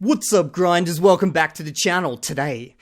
What's up, grinders? Welcome back to the channel. Today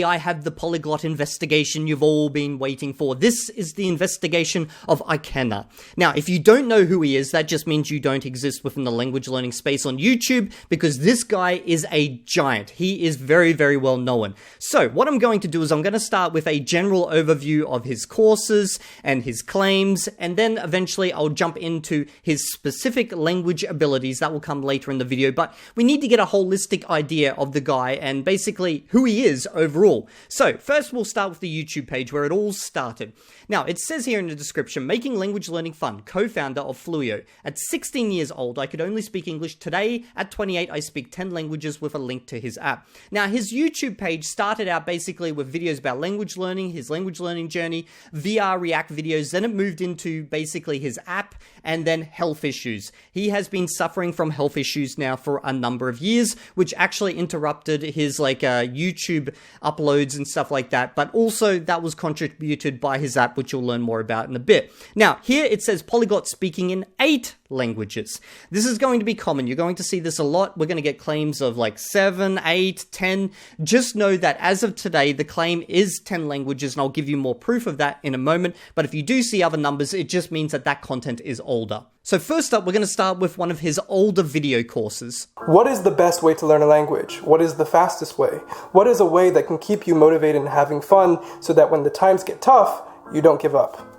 I have the polyglot investigation you've all been waiting for. This is the investigation of Ikenna. Now, if you don't know who he is, that just means you don't exist within the language learning space on YouTube, because this guy is a giant. He is very, very well known. So what I'm going to do is I'm going to start with a general overview of his courses and his claims, and then eventually I'll jump into his specific language abilities. That will come later in the video, but we need to get a holistic idea of the guy and basically who he is overall. So first we'll start with the YouTube page where it all started. Now it says here in the description, making language learning fun, co-founder of Fluyo. At 16 years old, I could only speak English. Today, at 28, I speak 10 languages with a link to his app. Now his YouTube page started out basically with videos about language learning, his language learning journey, VR React videos, then it moved into basically his app, and then health issues. He has been suffering from health issues now for a number of years, which actually interrupted his YouTube uploads and stuff like that, but also that was contributed by his app, which you'll learn more about in a bit. Now, here it says polyglot speaking in 8 languages. This is going to be common. You're going to see this a lot. We're going to get claims of like 7, 8, 10. Just know that as of today, the claim is 10 languages, and I'll give you more proof of that in a moment. But if you do see other numbers, it just means that that content is older. So first up, we're going to start with one of his older video courses. What is the best way to learn a language? What is the fastest way? What is a way that can keep you motivated and having fun so that when the times get tough, you don't give up?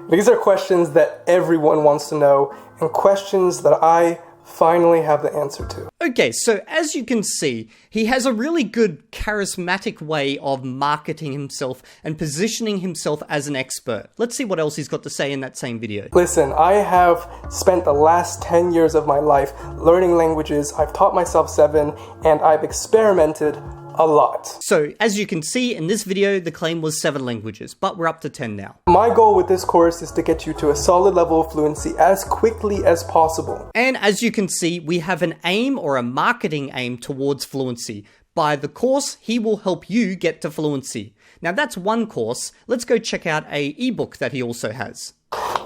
These are questions that everyone wants to know, and questions that I finally have the answer to. Okay, so as you can see, he has a really good charismatic way of marketing himself and positioning himself as an expert. Let's see what else he's got to say in that same video. Listen, I have spent the last 10 years of my life learning languages. I've taught myself 7, and I've experimented a lot. So, as you can see in this video, the claim was 7 languages, but we're up to 10 now. My goal with this course is to get you to a solid level of fluency as quickly as possible. And as you can see, we have an aim or a marketing aim towards fluency. By the course, he will help you get to fluency. Now that's one course. Let's go check out an ebook that he also has.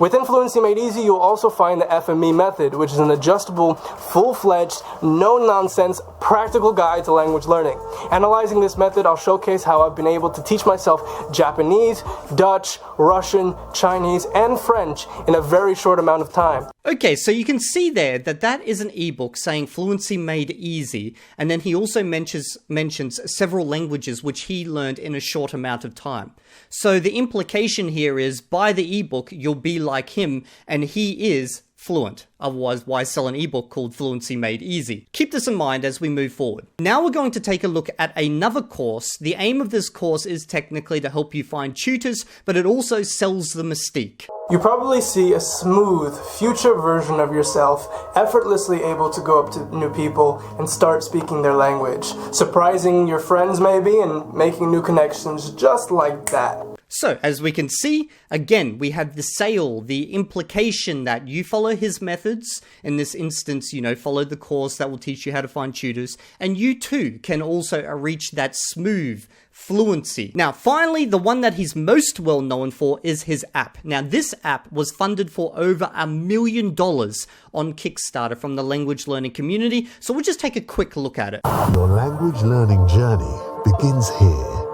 Within Fluency Made Easy, you'll also find the FME method, which is an adjustable, full-fledged, no-nonsense, practical guide to language learning. Analyzing this method, I'll showcase how I've been able to teach myself Japanese, Dutch, Russian, Chinese, and French in a very short amount of time. Okay, so you can see there that that is an ebook saying Fluency Made Easy, and then he also mentions several languages which he learned in a short amount of time. So the implication here is, by the ebook, you'll be like him, and he is fluent. Otherwise, why sell an ebook called Fluency Made Easy? Keep this in mind as we move forward. Now we're going to take a look at another course. The aim of this course is technically to help you find tutors, but it also sells the mystique. You probably see a smooth, future version of yourself, effortlessly able to go up to new people and start speaking their language, surprising your friends maybe, and making new connections just like that. So, as we can see, again, we have the sale, the implication that you follow his methods. In this instance, follow the course that will teach you how to find tutors, and you too can also reach that smooth fluency. Now, finally, the one that he's most well known for is his app. Now, this app was funded for over $1 million on Kickstarter from the language learning community, so we'll just take a quick look at it. Your language learning journey begins here.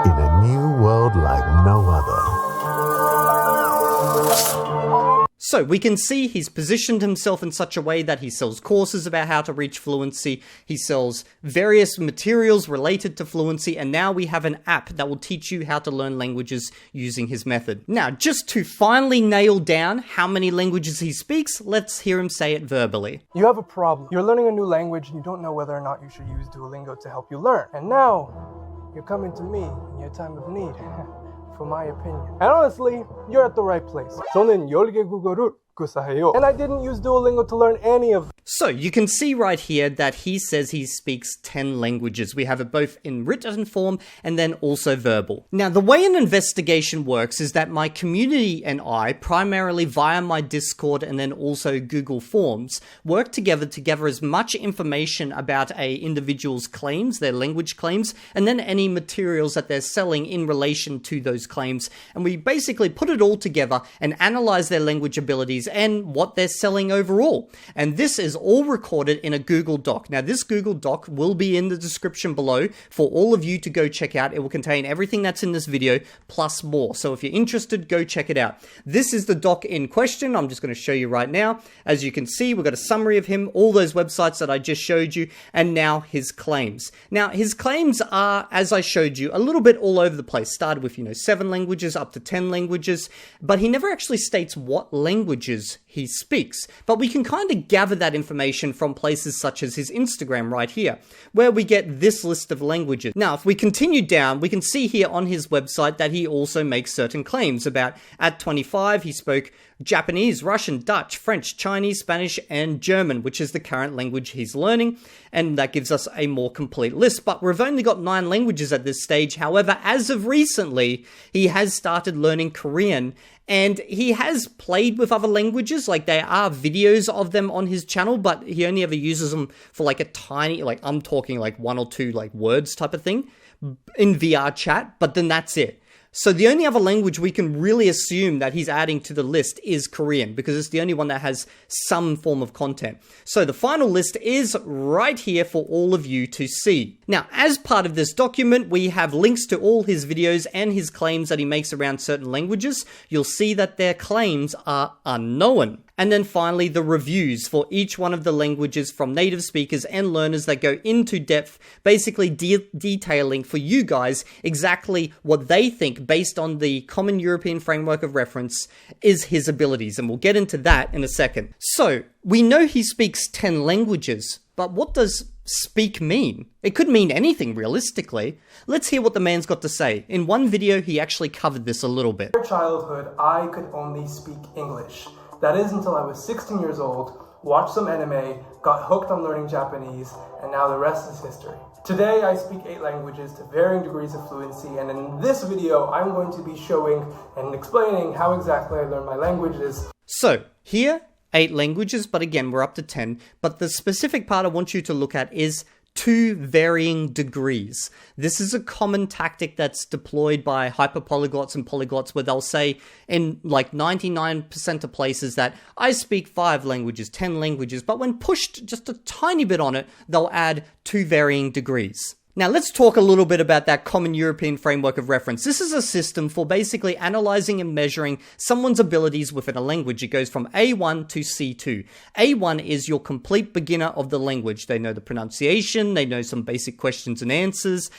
In a new world like no other. So we can see he's positioned himself in such a way that he sells courses about how to reach fluency, he sells various materials related to fluency, and now we have an app that will teach you how to learn languages using his method. Now, just to finally nail down how many languages he speaks, let's hear him say it verbally. You have a problem. You're learning a new language and you don't know whether or not you should use Duolingo to help you learn. And now, you're coming to me in your time of need, for my opinion. And honestly, you're at the right place. 저는 열개 국어를 구사해요. And I didn't use Duolingo to learn any of them. So you can see right here that he says he speaks 10 languages. We have it both in written form and then also verbal. Now, the way an investigation works is that my community and I, primarily via my Discord and then also Google Forms, work together to gather as much information about a individual's claims, their language claims, and then any materials that they're selling in relation to those claims. And we basically put it all together and analyze their language abilities these and what they're selling overall. And this is all recorded in a Google Doc. Now, this Google Doc will be in the description below for all of you to go check out. It will contain everything that's in this video plus more. So if you're interested, go check it out. This is the doc in question. I'm just going to show you right now. As you can see, we've got a summary of him, all those websites that I just showed you, and now his claims. Now, his claims are, as I showed you, a little bit all over the place. Started with, 7 languages up to 10 languages, but he never actually states what languages he speaks. But we can kind of gather that information from places such as his Instagram right here, where we get this list of languages. Now, if we continue down, we can see here on his website that he also makes certain claims about, at 25, he spoke Japanese, Russian, Dutch, French, Chinese, Spanish, and German, which is the current language he's learning, and that gives us a more complete list. But we've only got 9 languages at this stage. However, as of recently, he has started learning Korean, and he has played with other languages. Like, there are videos of them on his channel, but he only ever uses them for like a tiny, like I'm talking like 1 or 2 like words type of thing in VR chat, but then that's it. So the only other language we can really assume that he's adding to the list is Korean, because it's the only one that has some form of content. So the final list is right here for all of you to see. Now, as part of this document, we have links to all his videos and his claims that he makes around certain languages. You'll see that their claims are unknown. And then finally, the reviews for each one of the languages from native speakers and learners that go into depth, basically detailing for you guys exactly what they think based on the common European framework of reference is his abilities. And we'll get into that in a second. So we know he speaks 10 languages, but what does speak mean? It could mean anything realistically. Let's hear what the man's got to say. In one video, he actually covered this a little bit. In childhood, I could only speak English. That is until I was 16 years old, watched some anime, got hooked on learning Japanese, and now the rest is history. Today I speak 8 languages to varying degrees of fluency, and in this video I'm going to be showing and explaining how exactly I learned my languages. So, here, 8 languages, but again, we're up to 10. But the specific part I want you to look at is to varying degrees. This is a common tactic that's deployed by hyperpolyglots and polyglots, where they'll say in like 99% of places that I speak 5 languages, 10 languages, but when pushed just a tiny bit on it, they'll add to varying degrees. Now, let's talk a little bit about that common European framework of reference. This is a system for basically analyzing and measuring someone's abilities within a language. It goes from A1 to C2. A1 is your complete beginner of the language. They know the pronunciation, they know some basic questions and answers,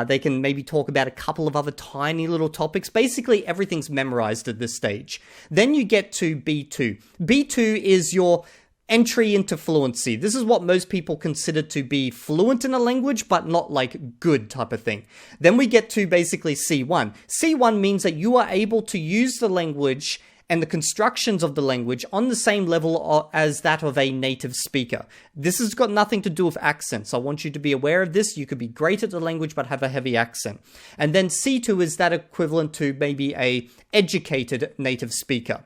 they can maybe talk about a couple of other tiny little topics. Basically, everything's memorized at this stage. Then you get to B2. B2 is your entry into fluency. This is what most people consider to be fluent in a language, but not like good type of thing. Then we get to basically C1. C1 means that you are able to use the language and the constructions of the language on the same level as that of a native speaker. This has got nothing to do with accents. I want you to be aware of this. You could be great at the language but have a heavy accent. And then C2 is that equivalent to maybe a educated native speaker.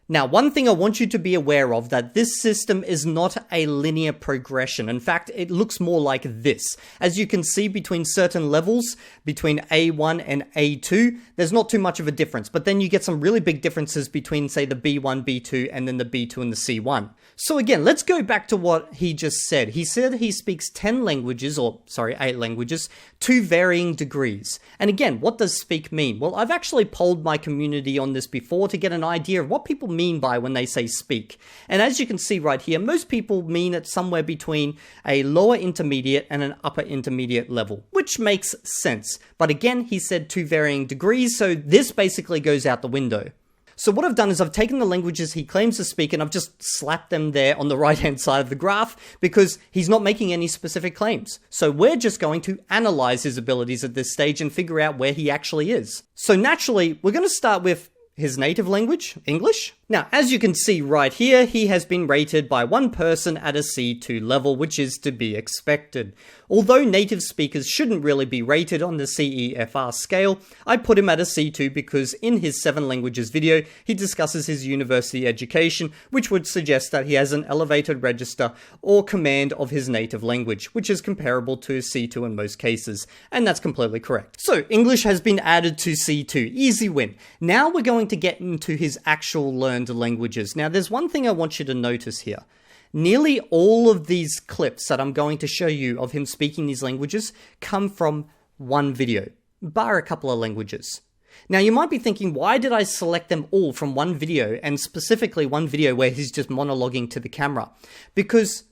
Now, one thing I want you to be aware of, that this system is not a linear progression. In fact, it looks more like this. As you can see, between certain levels, between A1 and A2, there's not too much of a difference. But then you get some really big differences between, say, the B1, B2, and then the B2 and the C1. So again, let's go back to what he just said. He said he speaks 10 languages, or sorry, 8 languages, to varying degrees. And again, what does speak mean? Well, I've actually polled my community on this before to get an idea of what people mean by when they say speak. And as you can see right here, most people mean it somewhere between a lower intermediate and an upper intermediate level, which makes sense. But again, he said to varying degrees, so this basically goes out the window. So what I've done is I've taken the languages he claims to speak and I've just slapped them there on the right-hand side of the graph because he's not making any specific claims. So we're just going to analyze his abilities at this stage and figure out where he actually is. So naturally, we're going to start with his native language, English. Now, as you can see right here, he has been rated by one person at a C2 level, which is to be expected. Although native speakers shouldn't really be rated on the CEFR scale, I put him at a C2 because in his 7 languages video, he discusses his university education, which would suggest that he has an elevated register or command of his native language, which is comparable to a C2 in most cases, and that's completely correct. So, English has been added to C2, easy win. Now we're going going to get into his actual learned languages. Now, there's one thing I want you to notice here. Nearly all of these clips that I'm going to show you of him speaking these languages come from one video, bar a couple of languages. Now, you might be thinking, why did I select them all from one video, and specifically one video where he's just monologuing to the camera? Because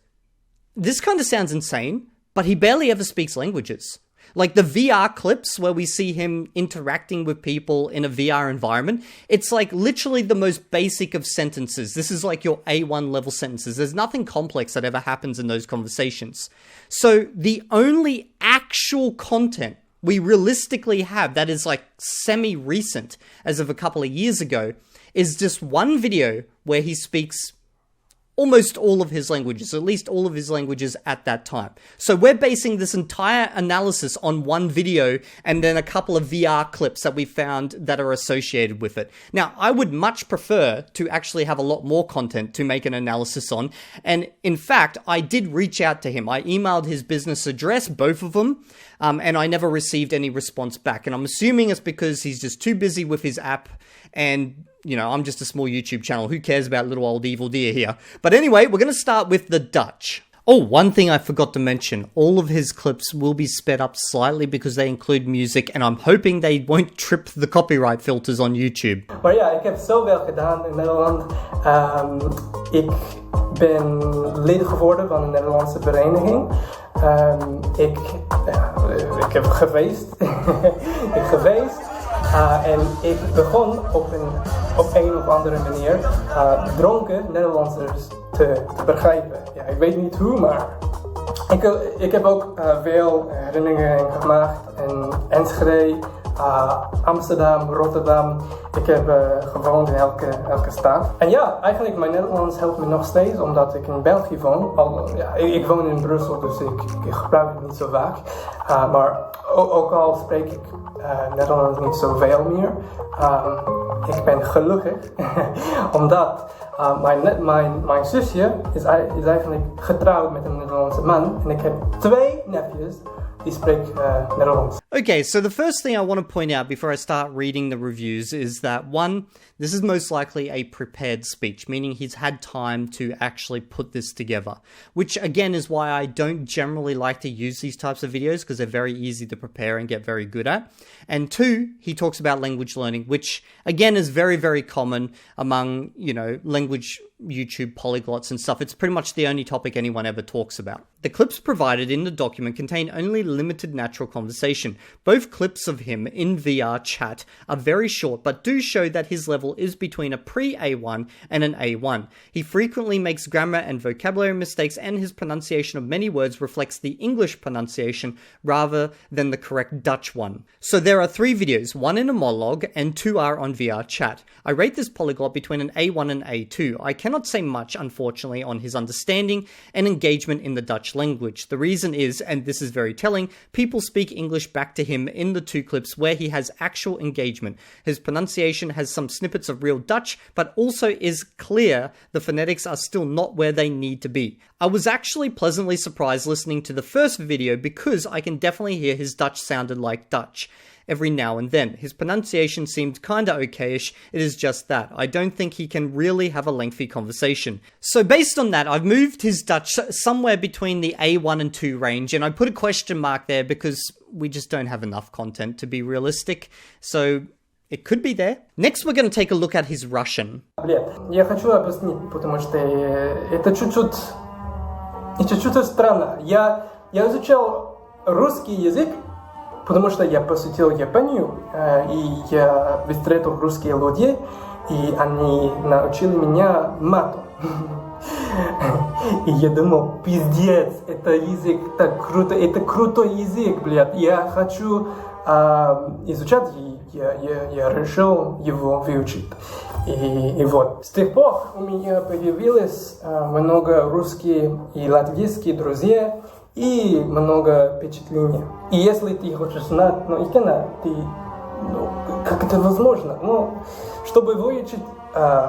this kind of sounds insane, but he barely ever speaks languages. Like the VR clips where we see him interacting with people in a VR environment, it's like literally the most basic of sentences. This is like your A1 level sentences. There's nothing complex that ever happens in those conversations. So the only actual content we realistically have that is like semi-recent, as of a couple of years ago, is just one video where he speaks almost all of his languages, at least all of his languages at that time. So we're basing this entire analysis on one video and then a couple of VR clips that we found that are associated with it. Now, I would much prefer to actually have a lot more content to make an analysis on. And in fact, I did reach out to him. I emailed his business address, both of them, and I never received any response back. And I'm assuming it's because he's just too busy with his app, and you know, I'm just a small YouTube channel. Who cares about little old evil deer here? But anyway, we're going to start with the Dutch. Oh, one thing I forgot to mention. All of his clips will be sped up slightly because they include music, and I'm hoping they won't trip the copyright filters on YouTube. Maar ja, ik heb zoveel gedaan in Nederland. Ik ben lid geworden van een Nederlandse vereniging. Ik heb geweest. En ik begon op een of andere manier dronken Nederlanders te begrijpen. Ja, ik weet niet hoe, maar ik heb ook veel herinneringen gemaakt in Enschede, Amsterdam, Rotterdam. Ik heb gewoond in elke stad. En ja, eigenlijk mijn Nederlands helpt me nog steeds, omdat ik in België woon. Ik woon in Brussel, dus ik gebruik het niet zo vaak. Maar ook al spreek ik Nederlands niet zoveel meer. Ik ben gelukkig, omdat mijn zusje is eigenlijk getrouwd met een Nederlandse man. En ik heb 2 nephews die spreken Nederlands. Okay, so the first thing I want to point out before I start reading the reviews is that, one, this is most likely a prepared speech, meaning he's had time to actually put this together, which again is why I don't generally like to use these types of videos, because they're very easy to prepare and get very good at. And two, he talks about language learning, which again is very, very common among, you know, language YouTube polyglots and stuff. It's pretty much the only topic anyone ever talks about. The clips provided in the document contain only limited natural conversation. Both clips of him in VR chat are very short, but do show that his level is between a pre-A1 and an A1. He frequently makes grammar and vocabulary mistakes, and his pronunciation of many words reflects the English pronunciation rather than the correct Dutch one. So there are 3 videos, 1 in a monologue and 2 are on VR chat. I rate this polyglot between an A1 and A2. I cannot say much, unfortunately, on his understanding and engagement in the Dutch language. The reason is, and this is very telling, people speak English back to him in the 2 clips where he has actual engagement. His pronunciation has some snippets of real Dutch, but also is clear the phonetics are still not where they need to be. I was actually pleasantly surprised listening to the first video because I can definitely hear his Dutch sounded like Dutch every now and then. His pronunciation seemed kinda okayish. It is just that. I don't think he can really have a lengthy conversation. So based on that, I've moved his Dutch somewhere between the A1 and 2 range, and I put a question mark there because we just don't have enough content to be realistic. So it could be there. Next, we're going to take a look at his Russian. Я хочу объяснить, потому что это чуть-чуть странно. Я изучал русский язык, потому что я посетил Японию, и я встретил русские люди, и они научили меня мату. И я думал, пиздец, это язык так круто, это крутой язык, блядь. Я хочу изучать, и я решил его выучить. И вот, с тех пор у меня появилось много русских и латвийских друзей, и много впечатлений. И если ты хочешь знать, Ikenna, как это возможно? Чтобы выучить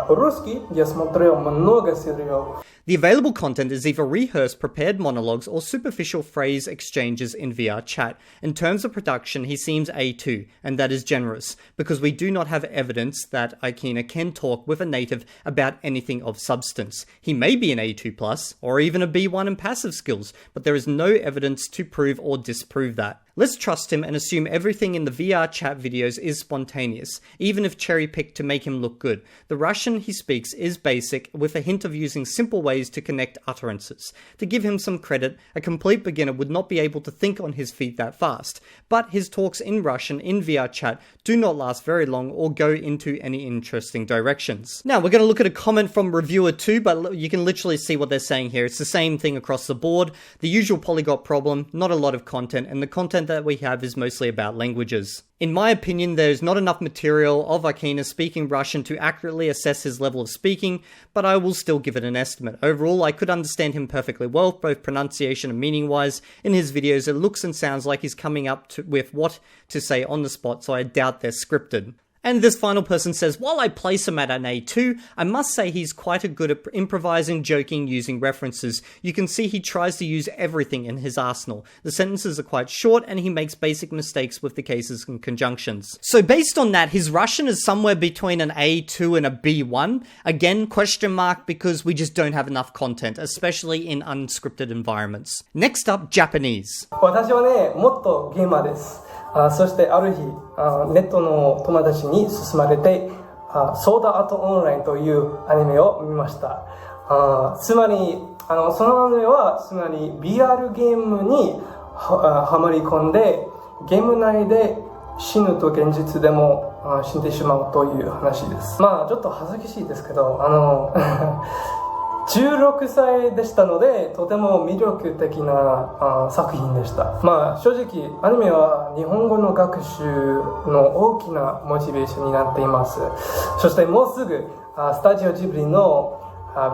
русский, я смотрел много сериалов. The available content is either rehearsed prepared monologues or superficial phrase exchanges in VR chat. In terms of production, he seems A2, and that is generous, because we do not have evidence that Ikenna can talk with a native about anything of substance. He may be an A2+, or even a B1 in passive skills, but there is no evidence to prove or disprove that. Let's trust him and assume everything in the VR chat videos is spontaneous, even if cherry-picked to make him look good. The Russian he speaks is basic, with a hint of using simple ways to connect utterances. To give him some credit, a complete beginner would not be able to think on his feet that fast, but his talks in Russian in VR chat do not last very long or go into any interesting directions. Now, we're going to look at a comment from reviewer 2, but you can literally see what they're saying here. It's the same thing across the board. The usual polyglot problem, not a lot of content, and the content that we have is mostly about languages. In my opinion, there's not enough material of Ikenna speaking Russian to accurately assess his level of speaking, but I will still give it an estimate. Overall, I could understand him perfectly well, both pronunciation and meaning-wise. In his videos, it looks and sounds like he's coming up with what to say on the spot, so I doubt they're scripted. And this final person says, while I place him at an A2, I must say he's quite good at improvising, joking, using references. You can see he tries to use everything in his arsenal. The sentences are quite short and he makes basic mistakes with the cases and conjunctions. So based on that, his Russian is somewhere between an A2 and a B1. Again, question mark, because we just don't have enough content, especially in unscripted environments. Next up, Japanese. 私はね、もっとゲーマーです。そしてある日、ネットの友達に勧まれて、ソードアートオンラインというアニメを見ました。つまり、そのアニメは、つまり VR ゲームにはまり込んで、ゲーム内で死ぬと現実でも死んでしまうという話です。まあ、ちょっと恥ずかしいですけど、16歳でしたので、とても魅力的な作品でした。まあ正直アニメは日本語の学習の大きなモチベーションになっています。そしてもうすぐスタジオジブリの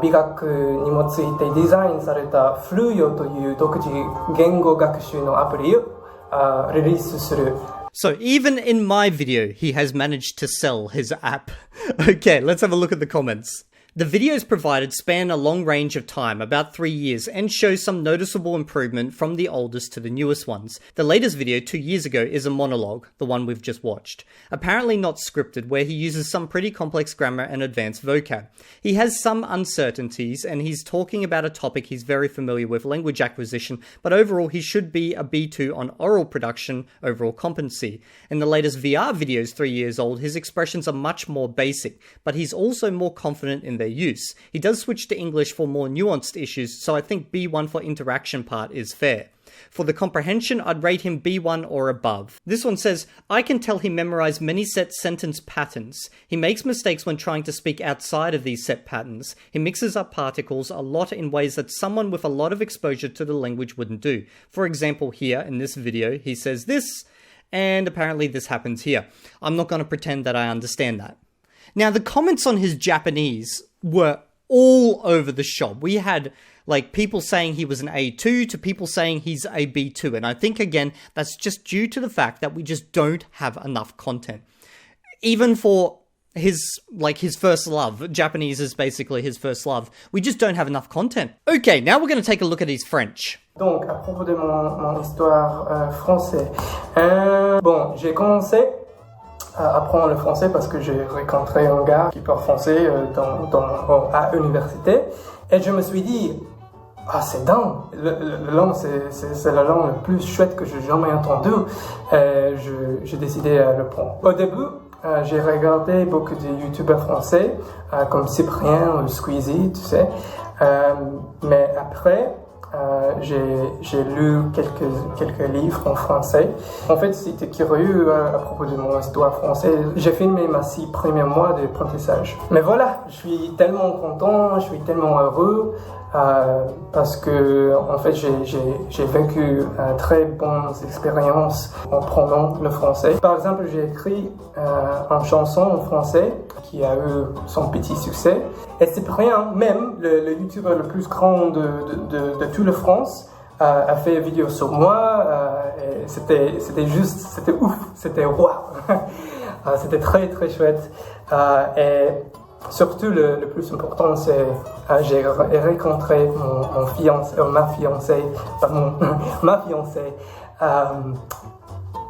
美学にもついてデザインされたフルヨという独自言語学習のアプリをリリースする。So even in my video, he has managed to sell his app. Okay, let's have a look at the comments. The videos provided span a long range of time, about 3 years, and show some noticeable improvement from the oldest to the newest ones. The latest video 2 years ago is a monologue, the one we've just watched. Apparently not scripted, where he uses some pretty complex grammar and advanced vocab. He has some uncertainties, and he's talking about a topic he's very familiar with, language acquisition, but overall he should be a B2 on oral production, overall competency. In the latest VR videos 3 years old, his expressions are much more basic, but he's also more confident in their use. He does switch to English for more nuanced issues, so I think B1 for interaction part is fair. For the comprehension, I'd rate him B1 or above. This one says, I can tell he memorized many set sentence patterns. He makes mistakes when trying to speak outside of these set patterns. He mixes up particles a lot in ways that someone with a lot of exposure to the language wouldn't do. For example, here in this video, he says this, and apparently this happens here. I'm not going to pretend that I understand that. Now, the comments on his Japanese were all over the shop. We had like people saying he was an A2 to people saying he's a B2. And I think, again, that's just due to the fact that we just don't have enough content. Even for his first love, Japanese is basically his first love, we just don't have enough content. Okay, now we're going to take a look at his French. Donc, à propos de mon histoire français. Bon, j'ai commencé à apprendre le français parce que j'ai rencontré un gars qui parle français à l'université et je me suis dit, ah c'est dingue, la langue c'est la langue la plus chouette que j'ai jamais entendue et j'ai décidé à le prendre. Au début, j'ai regardé beaucoup de youtubeurs français comme Cyprien ou Squeezie, tu sais, mais après j'ai lu quelques livres en français. En fait, si tu es curieux à propos de mon histoire française, j'ai filmé mes 6 premiers mois d'apprentissage. Mais voilà, je suis tellement content, je suis tellement heureux parce que en fait j'ai vécu très bonnes expériences en prenant le français. Par exemple, j'ai écrit une chanson en français qui a eu son petit succès. Et Cyprien, même le youtubeur le plus grand de toute la France, a fait une vidéo sur moi. Et c'était ouf, c'était waouh. C'était très très chouette. Et Surtout, le plus important, c'est j'ai rencontré mon fiancé, ma fiancée, ma fiancée,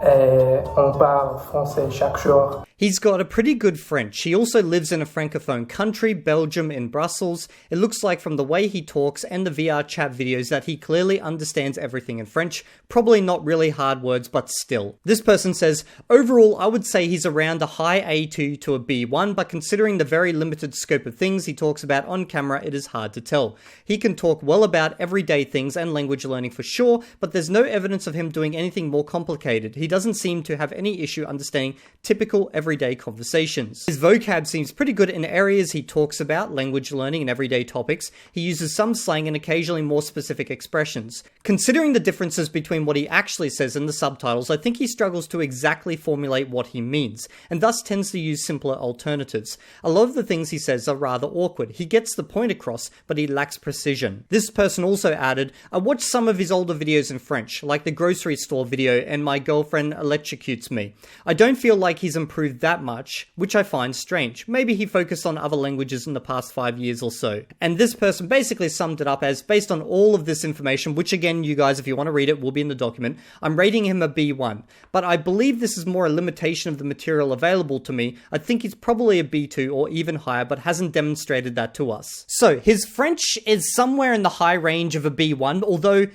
et on parle français chaque jour. He's got a pretty good French. He also lives in a francophone country, Belgium, in Brussels. It looks like from the way he talks and the VR chat videos that he clearly understands everything in French. Probably not really hard words, but still. This person says, overall, I would say he's around a high A2 to a B1, but considering the very limited scope of things he talks about on camera, it is hard to tell. He can talk well about everyday things and language learning for sure, but there's no evidence of him doing anything more complicated. He doesn't seem to have any issue understanding typical everyday conversations. His vocab seems pretty good in areas he talks about, language learning and everyday topics. He uses some slang and occasionally more specific expressions. Considering the differences between what he actually says and the subtitles, I think he struggles to exactly formulate what he means, and thus tends to use simpler alternatives. A lot of the things he says are rather awkward. He gets the point across, but he lacks precision. This person also added, I watched some of his older videos in French, like the grocery store video and my girlfriend electrocutes me. I don't feel like he's improved that much, which I find strange. Maybe he focused on other languages in the past 5 years or so. And this person basically summed it up as, based on all of this information, which again, you guys, if you want to read it, will be in the document, I'm rating him a B1. But I believe this is more a limitation of the material available to me. I think he's probably a B2 or even higher, but hasn't demonstrated that to us. So his French is somewhere in the high range of a B1, although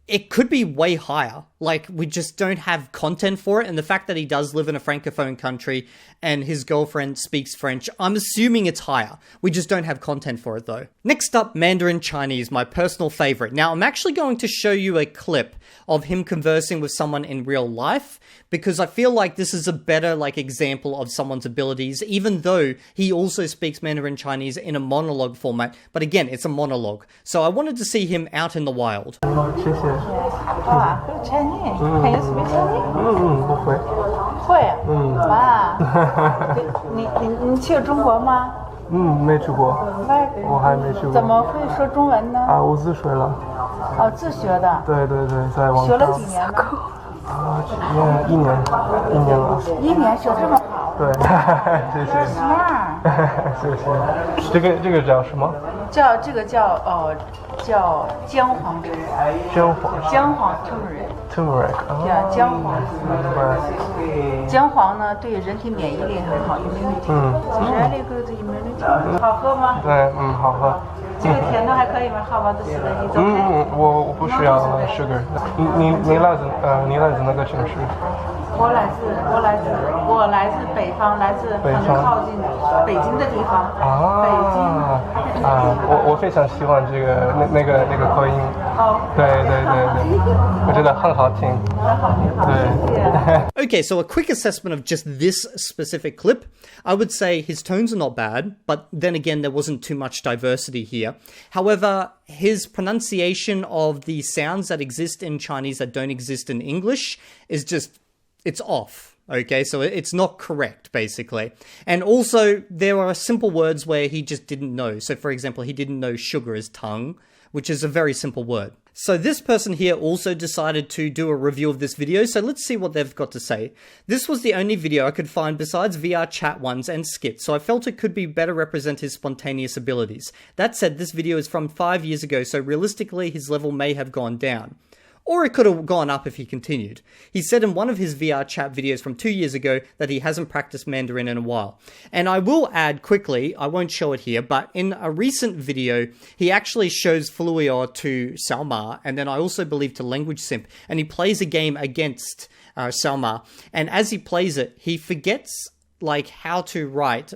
it could be way higher. Like, we just don't have content for it, and the fact that he does live in a francophone country and his girlfriend speaks French, I'm assuming it's higher. We just don't have content for it though. Next up, Mandarin Chinese, my personal favorite. Now, I'm actually going to show you a clip of him conversing with someone in real life, because I feel like this is a better example of someone's abilities, even though he also speaks Mandarin Chinese in a monologue format. But again, it's a monologue. So I wanted to see him out in the wild. 谢谢。啊，Chinese. Can you speak Chinese? 不会。会。哇。你去中国吗？没去过。我还没去过。怎么会说中文呢？我自学了。哦，自学的。对，在网上。学了几年呢？一年了。1年学这么好。对，谢谢。谢谢。这个叫什么？这个叫姜黄汁。姜黄 turmeric。对，姜黄。姜黄呢，对人体免疫力很好，immunity。Really good immunity。好喝吗？对，好喝。这个甜的还可以吗？好吧，这是的，你走开。我不需要 sugar。你来自哪个城市？我来自北方，来自很靠近北京的地方。北京。我非常喜欢这个那个口音。对，我觉得很好听。对。Okay, so a quick assessment of just this specific clip. I would say his tones are not bad, but then again, there wasn't too much diversity here. However, his pronunciation of the sounds that exist in Chinese that don't exist in English is just, it's off. Okay, so it's not correct, basically. And also, there are simple words where he just didn't know. So, for example, he didn't know sugar is tongue, which is a very simple word. So this person here also decided to do a review of this video, so let's see what they've got to say. This was the only video I could find besides VR chat ones and skits, so I felt it could be better represent his spontaneous abilities. That said, this video is from 5 years ago, so realistically his level may have gone down. Or it could have gone up if he continued. He said in one of his VR chat videos from 2 years ago that he hasn't practiced Mandarin in a while. And I will add quickly, I won't show it here, but in a recent video, he actually shows Fluyo to Salma, and then I also believe to Language Simp, and he plays a game against Salma. And as he plays it, he forgets how to write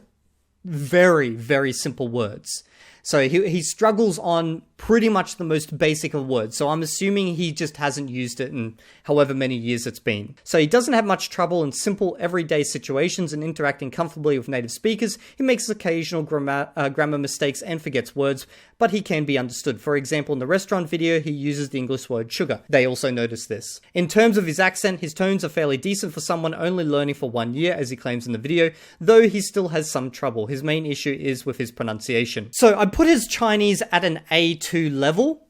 very, very simple words. So he struggles on pretty much the most basic of words. So I'm assuming he just hasn't used it in however many years it's been. So he doesn't have much trouble in simple everyday situations and interacting comfortably with native speakers. He makes occasional grammar mistakes and forgets words, but he can be understood. For example, in the restaurant video, he uses the English word sugar. They also notice this. In terms of his accent, his tones are fairly decent for someone only learning for 1 year, as he claims in the video, though he still has some trouble. His main issue is with his pronunciation. So I put his Chinese at an A2 level,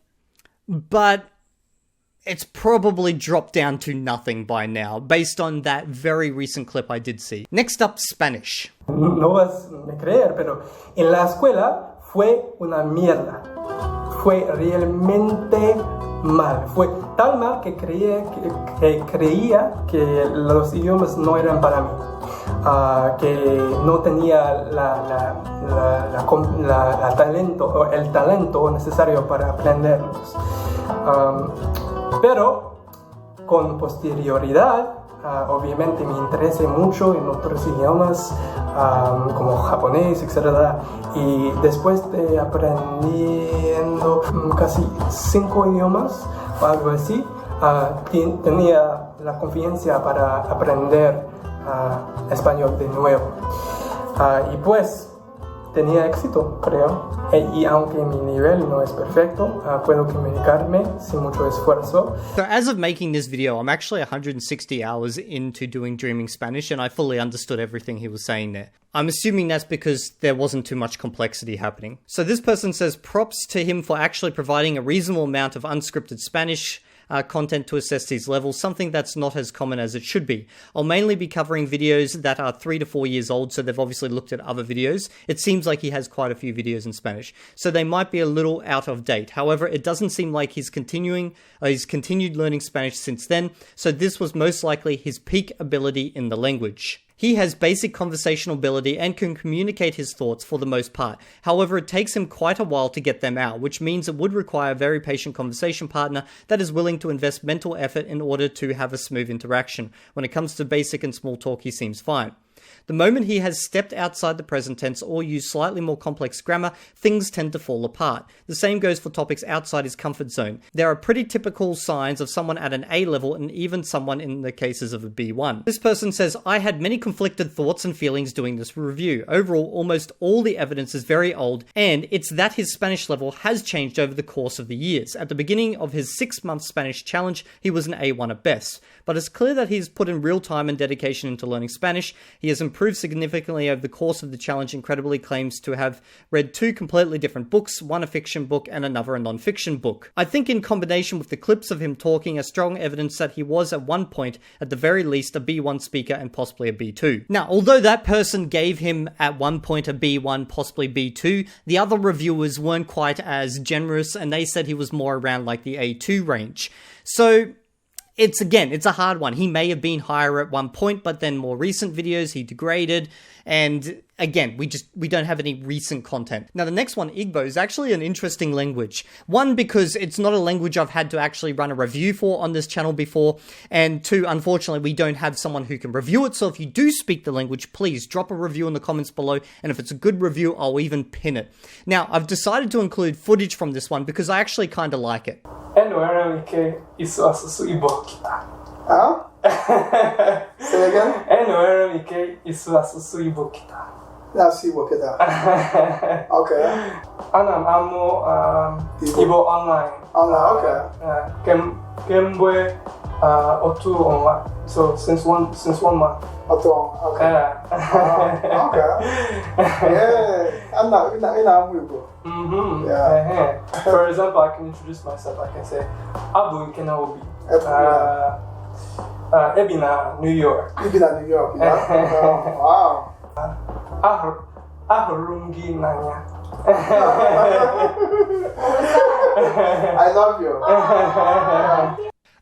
but it's probably dropped down to nothing by now, based on that very recent clip I did see. Next up, Spanish. No vas a creer, pero en la escuela fue una mierda. Fue realmente mal. Fue tan mal que creía que los idiomas no eran para mí. Que no tenía el talento necesario para aprenderlos. Pero con posterioridad, obviamente me interesé mucho en otros idiomas como japonés, etc. Y después de aprendiendo casi 5 idiomas o algo así, tenía la confianza para aprender español de nuevo. Y pues tenía éxito, creo. Y aunque mi nivel no es perfecto, puedo comunicarme sin mucho esfuerzo. So as of making this video, I'm actually 160 hours into doing Dreaming Spanish, and I fully understood everything he was saying there. I'm assuming that's because there wasn't too much complexity happening. So this person says props to him for actually providing a reasonable amount of unscripted Spanish content to assess these levels, something that's not as common as it should be. I'll mainly be covering videos that are 3 to 4 years old, so they've obviously looked at other videos. It seems like he has quite a few videos in Spanish, so they might be a little out of date. However, it doesn't seem like he's continued learning Spanish since then, so this was most likely his peak ability in the language. He has basic conversational ability and can communicate his thoughts for the most part. However, it takes him quite a while to get them out, which means it would require a very patient conversation partner that is willing to invest mental effort in order to have a smooth interaction. When it comes to basic and small talk, he seems fine. The moment he has stepped outside the present tense or used slightly more complex grammar, things tend to fall apart. The same goes for topics outside his comfort zone. There are pretty typical signs of someone at an A level and even someone in the cases of a B1. This person says, I had many conflicted thoughts and feelings doing this review. Overall, almost all the evidence is very old, and it's that his Spanish level has changed over the course of the years. At the beginning of his 6-month Spanish challenge, he was an A1 at best. But it's clear that he's put in real time and dedication into learning Spanish. He has improved significantly over the course of the challenge, incredibly claims to have read 2 completely different books, one a fiction book and another a non-fiction book. I think in combination with the clips of him talking are strong evidence that he was at one point, at the very least, a B1 speaker and possibly a B2. Now, although that person gave him at one point a B1, possibly B2, the other reviewers weren't quite as generous and they said he was more around like the A2 range. So it's a hard one. He may have been higher at one point, but then more recent videos he degraded, and again, we don't have any recent content. Now the next one, Igbo, is actually an interesting language. One, because it's not a language I've had to actually run a review for on this channel before, and 2, unfortunately, we don't have someone who can review it, so if you do speak the language, please drop a review in the comments below, and if it's a good review, I'll even pin it. Now, I've decided to include footage from this one because I actually kind of like it. Huh? Say again? Okay. Igbo online. Online, okay. Otu online. So since one month. Otu online, okay. Okay. Yeah. I'm not Igbo. Yeah. For example, I can introduce myself. I can say, Abu Ikenna Obi. Ebina, New York. Ebina, New York. Yeah. Wow. Ahurungi Nanya. I love you.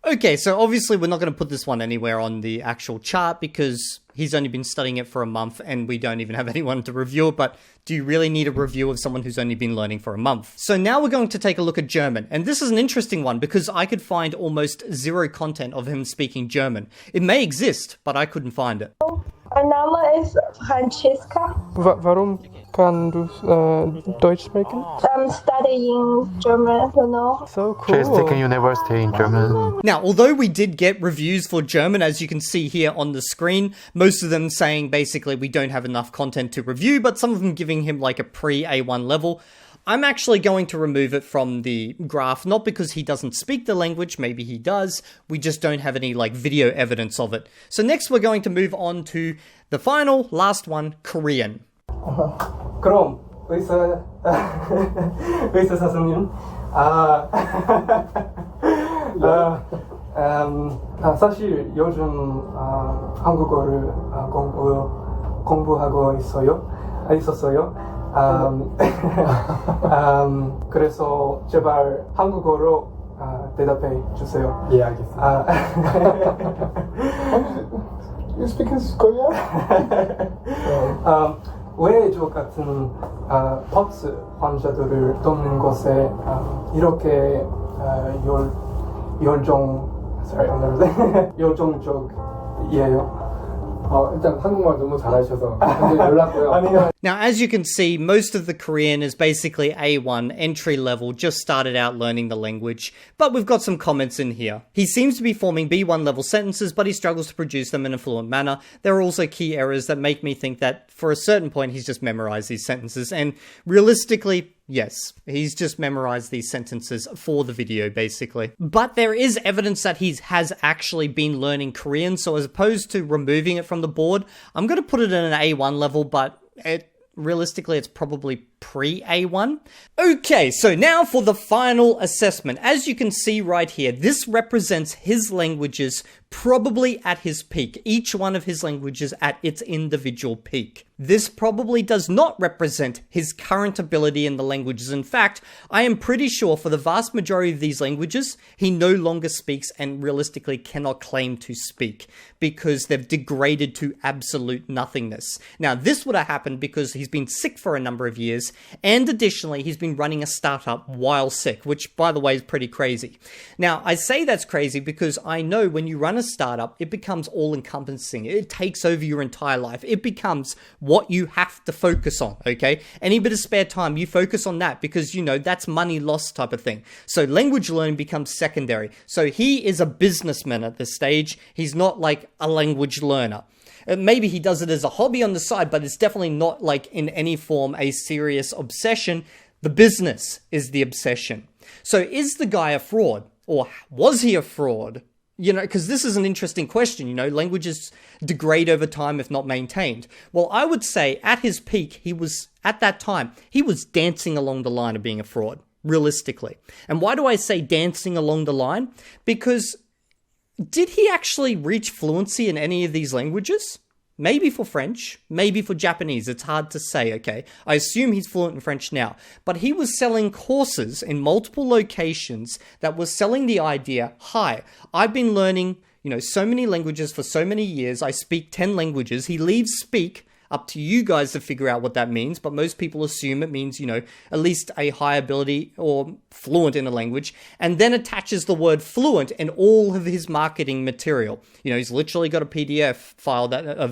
Okay, so obviously we're not going to put this one anywhere on the actual chart because he's only been studying it for a month and we don't even have anyone to review it, but do you really need a review of someone who's only been learning for a month? So now we're going to take a look at German, and this is an interesting one because I could find almost 0 content of him speaking German. It may exist, but I couldn't find it. Mein Name ist Francesca. Warum kann du Deutsch sprechen? Studying German, you know. So cool. She's taking university in German. Now, although we did get reviews for German, as you can see here on the screen, most of them saying basically we don't have enough content to review, but some of them giving him like a pre-A1 level. I'm actually going to remove it from the graph, not because he doesn't speak the language, maybe he does, we just don't have any like video evidence of it. So next we're going to move on to the final, last one, Korean. 그럼 의사 선생님, 사실 요즘 한국어를 공부하고 있었어요. 그래서 제발 한국어로 대답해 주세요. 예, 알겠습니다. You speak Korean? 외조 같은 퍽스 환자들을 돕는 곳에 이렇게 열정적이에요. 일단 한국말 너무 잘하셔서 굉장히 놀랐고요. Now, as you can see, most of the Korean is basically A1, entry level, just started out learning the language, but we've got some comments in here. He seems to be forming B1 level sentences, but he struggles to produce them in a fluent manner. There are also key errors that make me think that for a certain point he's just memorized these sentences, and realistically, yes, he's just memorized these sentences for the video, basically. But there is evidence that he has actually been learning Korean, so as opposed to removing it from the board, I'm going to put it in an A1 level, but realistically, it's probably pre-A1. Okay, so now for the final assessment. As you can see right here, this represents his languages probably at his peak. Each one of his languages at its individual peak. This probably does not represent his current ability in the languages. In fact, I am pretty sure for the vast majority of these languages, he no longer speaks and realistically cannot claim to speak because they've degraded to absolute nothingness. Now, this would have happened because he's been sick for a number of years, and additionally, he's been running a startup while sick, which, by the way, is pretty crazy. Now, I say that's crazy because I know when you run a startup, it becomes all-encompassing. It takes over your entire life. It becomes what you have to focus on, okay? Any bit of spare time, you focus on that because, you know, that's money lost type of thing. So language learning becomes secondary. So he is a businessman at this stage. He's not like a language learner. Maybe he does it as a hobby on the side, but it's definitely not like in any form a serious obsession. The business is the obsession. So is the guy a fraud? Or was he a fraud? You know, because this is an interesting question, you know, languages degrade over time if not maintained. Well, I would say at his peak, at that time, he was dancing along the line of being a fraud, realistically. And why do I say dancing along the line? Because did he actually reach fluency in any of these languages? Maybe for French, maybe for Japanese. It's hard to say, okay? I assume he's fluent in French now. But he was selling courses in multiple locations that was selling the idea, hi, I've been learning, you know, so many languages for so many years. I speak 10 languages. He leaves speak. Up to you guys to figure out what that means, but most people assume it means, you know, at least a high ability or fluent in a language, and then attaches the word fluent in all of his marketing material. You know, he's literally got a PDF file a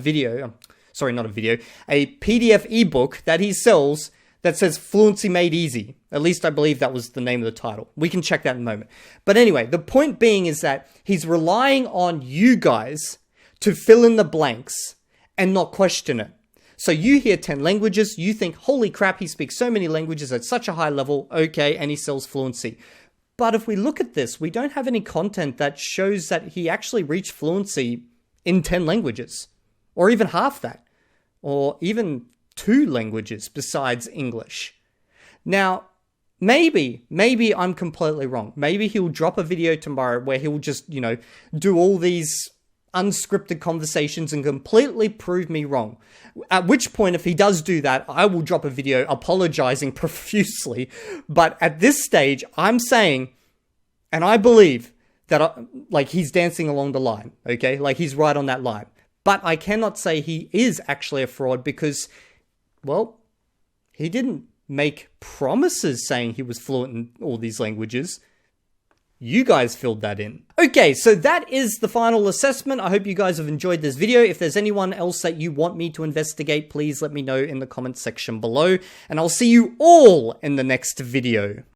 PDF ebook that he sells that says Fluency Made Easy. At least I believe that was the name of the title. We can check that in a moment. But anyway, the point being is that he's relying on you guys to fill in the blanks and not question it. So you hear 10 languages, you think, holy crap, he speaks so many languages at such a high level, okay, and he sells fluency. But if we look at this, we don't have any content that shows that he actually reached fluency in 10 languages, or even half that, or even 2 languages besides English. Now, maybe I'm completely wrong. Maybe he'll drop a video tomorrow where he'll just, you know, do all these unscripted conversations and completely prove me wrong. At which point, if he does do that, I will drop a video apologizing profusely. But at this stage, I'm saying, and I believe that like he's dancing along the line, okay? Like he's right on that line. But I cannot say he is actually a fraud because, well, he didn't make promises saying he was fluent in all these languages. You guys filled that in. Okay, so that is the final assessment. I hope you guys have enjoyed this video. If there's anyone else that you want me to investigate, please let me know in the comments section below. And I'll see you all in the next video.